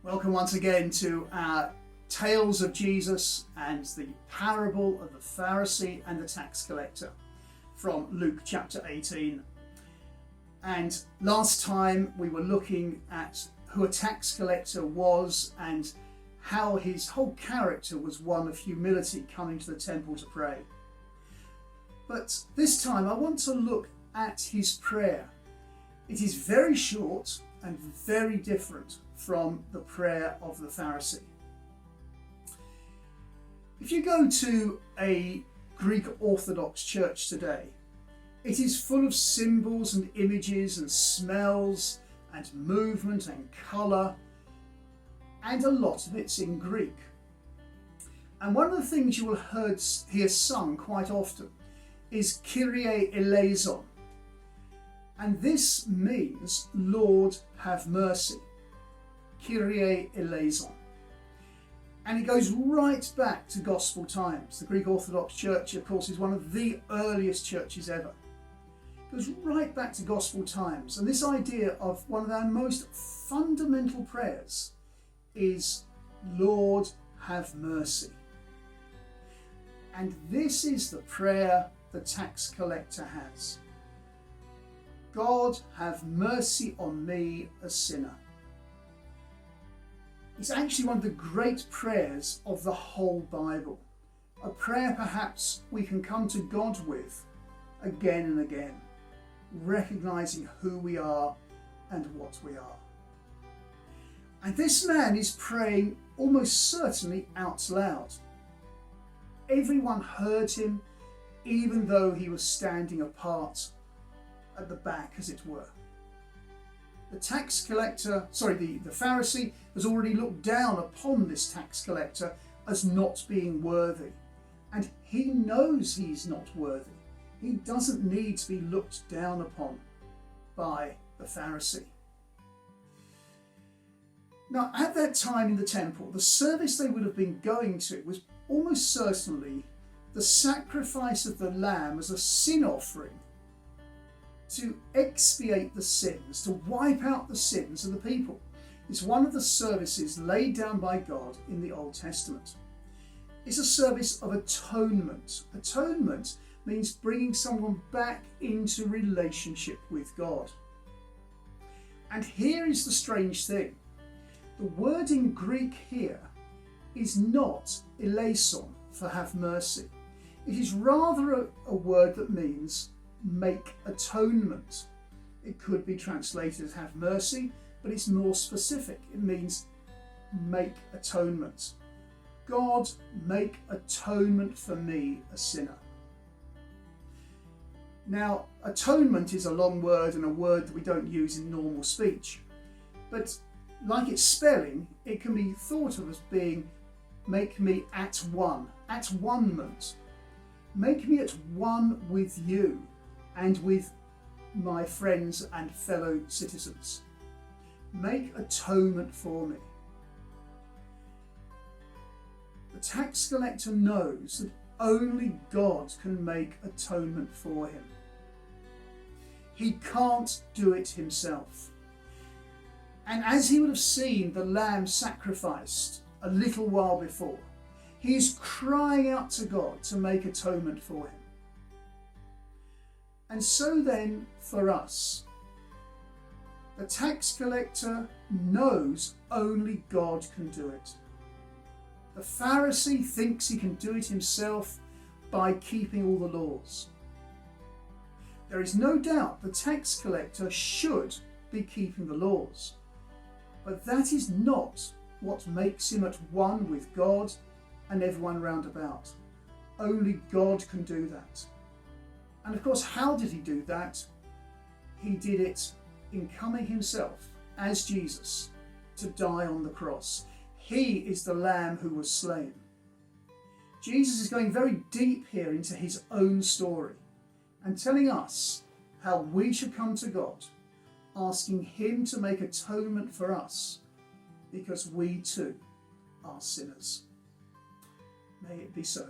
Welcome once again to our Tales of Jesus and the parable of the Pharisee and the tax collector from Luke chapter 18. And last time we were looking at who a tax collector was and how his whole character was one of humility, coming to the temple to pray. But this time I want to look at his prayer. It is very short and very different from the prayer of the Pharisee. If you go to a Greek Orthodox church today, it is full of symbols and images and smells and movement and colour, and a lot of it's in Greek. And one of the things you will hear sung quite often is Kyrie eleison. And this means, Lord, have mercy. Kyrie eleison. And it goes right back to Gospel times. The Greek Orthodox Church, of course, is one of the earliest churches ever. It goes right back to Gospel times. And this idea of one of our most fundamental prayers is, Lord, have mercy. And this is the prayer the tax collector has. God, have mercy on me, a sinner. It's actually one of the great prayers of the whole Bible. A prayer perhaps we can come to God with again and again, recognising who we are and what we are. And this man is praying almost certainly out loud. Everyone heard him, even though he was standing apart at the back, as it were. The Pharisee has already looked down upon this tax collector as not being worthy. And he knows he's not worthy. He doesn't need to be looked down upon by the Pharisee. Now, at that time in the temple, the service they would have been going to was almost certainly the sacrifice of the lamb as a sin offering to expiate the sins, to wipe out the sins of the people. It's one of the services laid down by God in the Old Testament. It's a service of atonement. Atonement means bringing someone back into relationship with God. And here is the strange thing. The word in Greek here is not eleison, for have mercy. It is rather a word that means make atonement. It could be translated as have mercy, but it's more specific. It means make atonement. God, make atonement for me, a sinner. Now, atonement is a long word and a word that we don't use in normal speech. But like its spelling, it can be thought of as being make me at one, at one-ment. Make me at one with you and with my friends and fellow citizens. Make atonement for me. The tax collector knows that only God can make atonement for him. He can't do it himself. And as he would have seen the lamb sacrificed a little while before, he is crying out to God to make atonement for him. And so then, for us, the tax collector knows only God can do it. The Pharisee thinks he can do it himself by keeping all the laws. There is no doubt the tax collector should be keeping the laws, but that is not what makes him at one with God and everyone round about. Only God can do that. And of course, how did he do that? He did it in coming himself as Jesus to die on the cross. He is the Lamb who was slain. Jesus is going very deep here into his own story and telling us how we should come to God, asking him to make atonement for us because we too are sinners. May it be so.